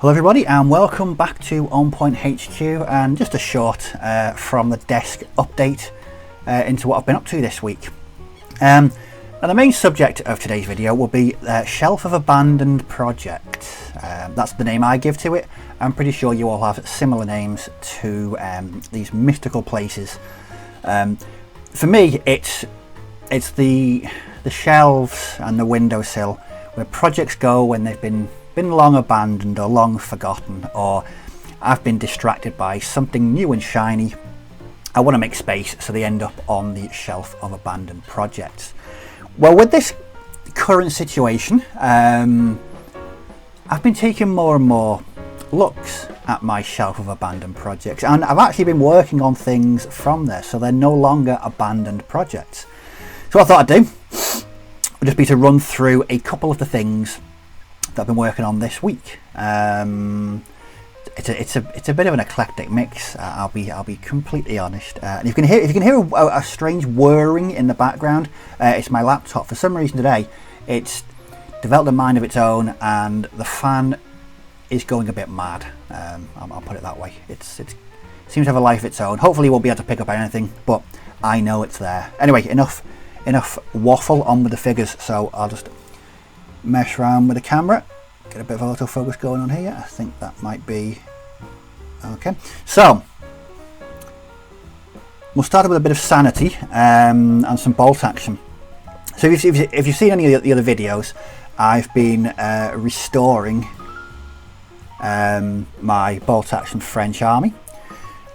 Hello everybody and welcome back to On Point HQ, and just a short from the desk update into what I've been up to this week. Now the main subject of today's video will be Shelf of Abandoned Project. That's the name I give to it. I'm pretty sure you all have similar names to these mystical places. For me it's the shelves and the windowsill where projects go when they've been long abandoned or long forgotten, or I've been distracted by something new and shiny. I want to make space, so they end up on the shelf of abandoned projects. Well, with this current situation, I've been taking more and more looks at my shelf of abandoned projects, and I've actually been working on things from there, so they're no longer abandoned projects. So what I thought I'd do would just be to run through a couple of the things that I've been working on this week. It's a bit of an eclectic mix. I'll be completely honest. And if you can hear a strange whirring in the background, it's my laptop. For some reason today, it's developed a mind of its own, and the fan is going a bit mad. I'll put it that way. It seems to have a life of its own. Hopefully, we'll be able to pick up anything, but I know it's there. Anyway, enough waffle. On with the figures. So I'll just mess around with the camera, get a bit of autofocus going on here. I think that might be okay. So we'll start with a bit of sanity and some bolt action. So if you've seen any of the other videos, I've been restoring my bolt action French army,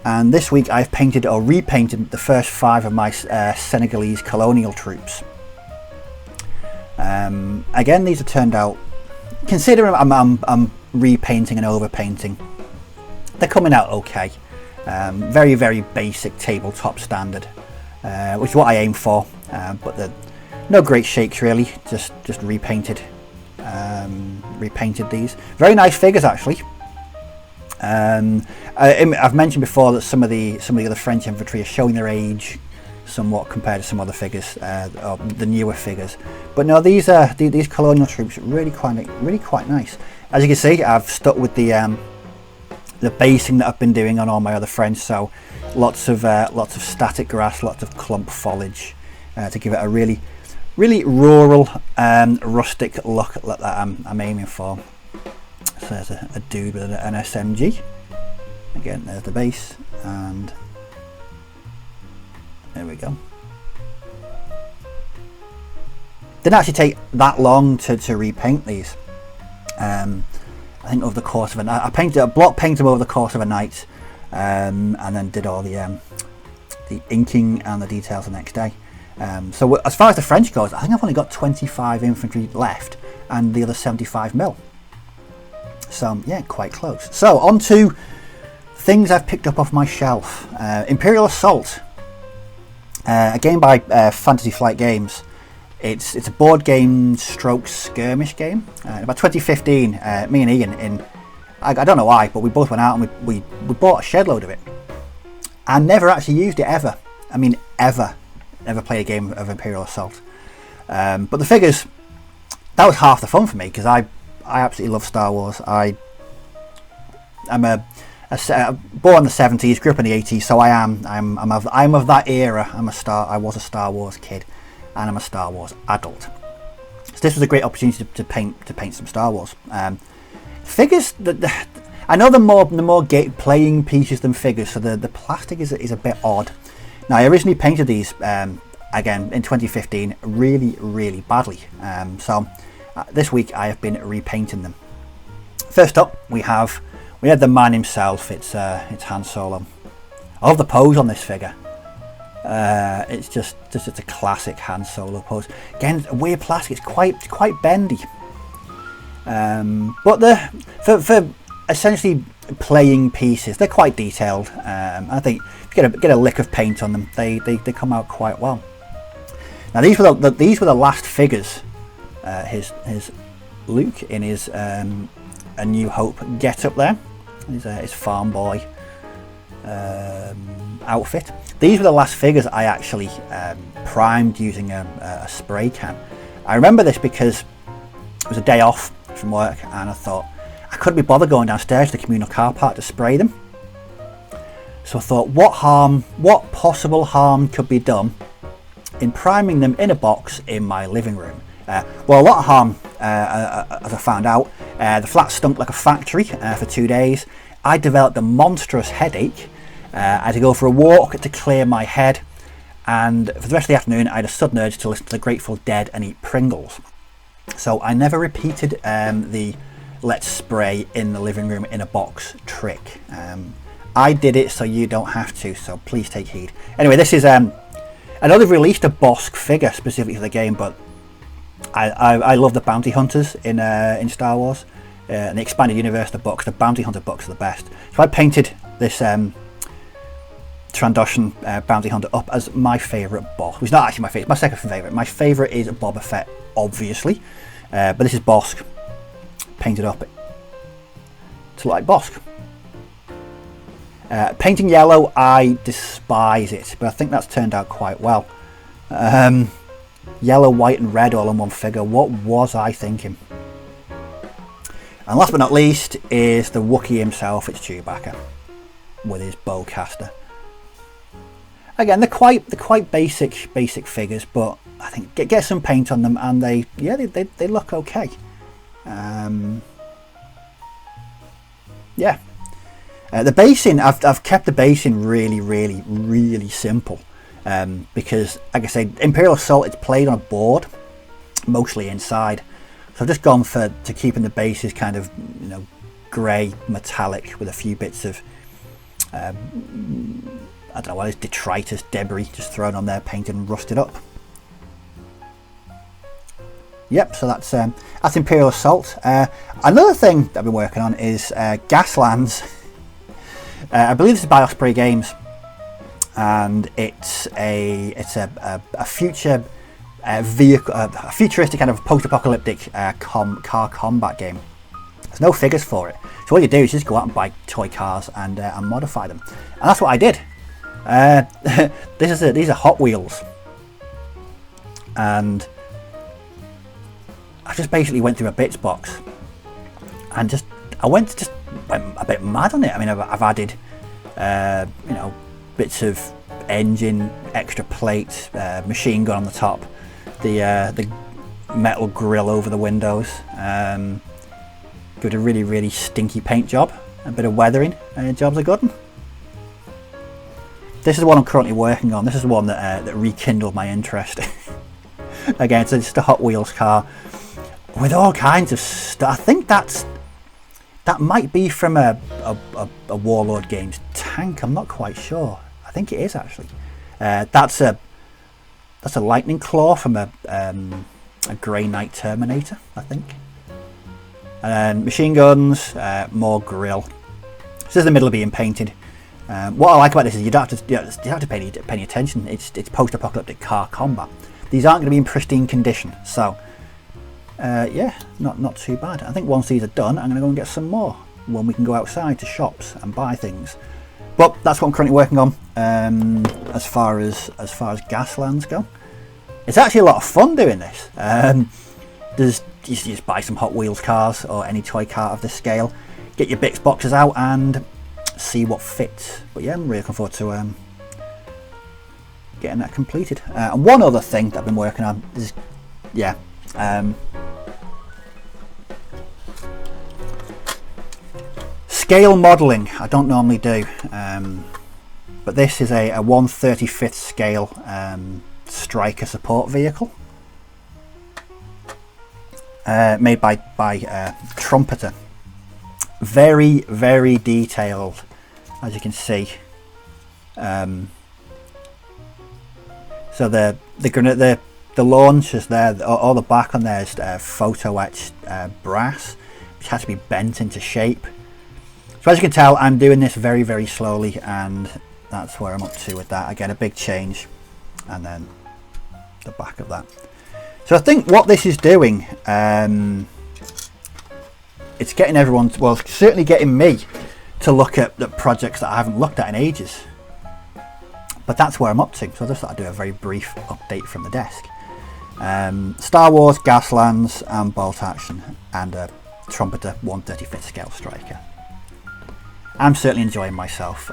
and this week I've painted or repainted the first 5 of my Senegalese colonial troops. Again, these have turned out, considering I'm repainting and overpainting, they're coming out okay. Very, very basic tabletop standard, which is what I aim for, but they're no great shakes really, just repainted these. Very nice figures actually. I've mentioned before that some of the other French infantry are showing their age somewhat compared to some other figures, or the newer figures, but no, these colonial troops really quite nice. As you can see, I've stuck with the basing that I've been doing on all my other French, so lots of static grass, lots of clump foliage, to give it a really rural, rustic look that I'm aiming for. So there's a dude with an SMG. Again, there's the base, and there we go. Didn't actually take that long to repaint these. I think over the course of a night, I block painted them over the course of a night, and then did all the inking and the details the next day. So as far as the French goes, I think I've only got 25 infantry left, and the other 75 mil. So yeah, quite close. So on to things I've picked up off my shelf. Imperial Assault. A game by Fantasy Flight Games. It's a board game stroke skirmish game. About 2015, me and Ian, I don't know why, but we both went out and we bought a shed load of it. I never actually used it ever. I mean ever played a game of Imperial Assault. But the figures, that was half the fun for me, because I absolutely love Star Wars. I'm born in the 70s, grew up in the 80s, so I'm of that era. I was a Star Wars kid, and I'm a Star Wars adult. So this was a great opportunity to paint some Star Wars figures. I know the more playing pieces than figures, so the plastic is a bit odd. Now I originally painted these again in 2015 really badly. So this week I have been repainting them. First up, we had the man himself. It's Han Solo. I love the pose on this figure. It's just a classic Han Solo pose. Again, weird plastic. It's quite bendy. But for essentially playing pieces, they're quite detailed. I think if you get a lick of paint on them, they come out quite well. Now these were the last figures. His Luke in his A New Hope get up there. His farm boy outfit. These were the last figures I actually primed using a spray can. I remember this because it was a day off from work, and I thought I couldn't be bothered going downstairs to the communal car park to spray them. So I thought, what possible harm could be done in priming them in a box in my living room? Well, a lot of harm, as I found out. The flat stunk like a factory for 2 days. I developed a monstrous headache. I had to go for a walk to clear my head, and for the rest of the afternoon I had a sudden urge to listen to the Grateful Dead and eat Pringles. So I never repeated the let's spray in the living room in a box trick. I did it so you don't have to, so please take heed. Anyway, this is I know they've released a Bosk figure specifically for the game, but I love the bounty hunters in Star Wars. In the expanded universe, the bounty hunter books are the best. So I painted this Trandoshan bounty hunter up as my favourite Bosk. It's not actually my favourite, my second favourite. My favourite is Boba Fett, obviously, but this is Bosk painted up to look like Bosk. Painting yellow, I despise it, but I think that's turned out quite well. Yellow, white and red all in one figure. What was I thinking? And last but not least is the Wookiee himself. It's Chewbacca with his bowcaster. Again, they're quite basic figures, but I think get some paint on them and they look okay. Yeah. The basing, I've kept the basing really simple, because, like I say, Imperial Assault, it's played on a board, mostly inside. So I've just gone to keeping the bases kind of, you know, grey, metallic, with a few bits of, I don't know what it is, detritus, debris, just thrown on there, painted and rusted up. Yep, so that's Imperial Assault. Another thing that I've been working on is Gaslands. I believe this is by Osprey Games, and it's a future vehicle, a futuristic kind of post-apocalyptic car combat game. There's no figures for it, so all you do is just go out and buy toy cars and modify them, and that's what I did. These are Hot Wheels, and I just basically went through a bits box and I went a bit mad on it. I mean, I've added you know, bits of engine, extra plate, machine gun on the top, the metal grill over the windows, give it a really stinky paint job, a bit of weathering, jobs are good. This is the one I'm currently working on. This is the one that rekindled my interest. Again, it's just a Hot Wheels car with all kinds of stuff. I think that might be from a Warlord Games tank. I'm not quite sure. I think it is actually. That's a lightning claw from a Grey Knight Terminator, I think. And machine guns, more grill. So this is the middle being painted. What I like about this is you don't have to pay any attention. It's post-apocalyptic car combat. These aren't going to be in pristine condition, so yeah, not too bad. I think once these are done, I'm going to go and get some more when we can go outside to shops and buy things. But that's what I'm currently working on. As far as Gaslands go, it's actually a lot of fun doing this. You just buy some Hot Wheels cars or any toy car of this scale, get your bits boxes out and see what fits. But yeah, I'm really looking forward to getting that completed. And one other thing that I've been working on is, yeah, scale modelling. I don't normally do, but this is a 1/35th scale striker support vehicle, made by Trumpeter. Very detailed, as you can see. So the launchers there, all the back on there is photo etched brass, which has to be bent into shape. So as you can tell, I'm doing this very slowly, and that's where I'm up to with that. Again, a big change, and then the back of that. So I think what this is doing, it's getting everyone, well, certainly getting me to look at the projects that I haven't looked at in ages. But that's where I'm up to. So I just thought I'd do a very brief update from the desk. Star Wars, Gaslands and Bolt Action, and a Trumpeter 135th scale striker. I'm certainly enjoying myself.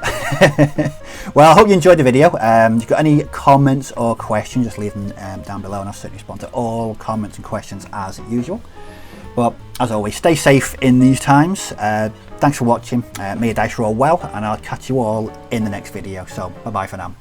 Well, I hope you enjoyed the video. If you've got any comments or questions, just leave them down below and I'll certainly respond to all comments and questions as usual. But as always, stay safe in these times. Thanks for watching. May your dice roll well, and I'll catch you all in the next video. So bye bye for now.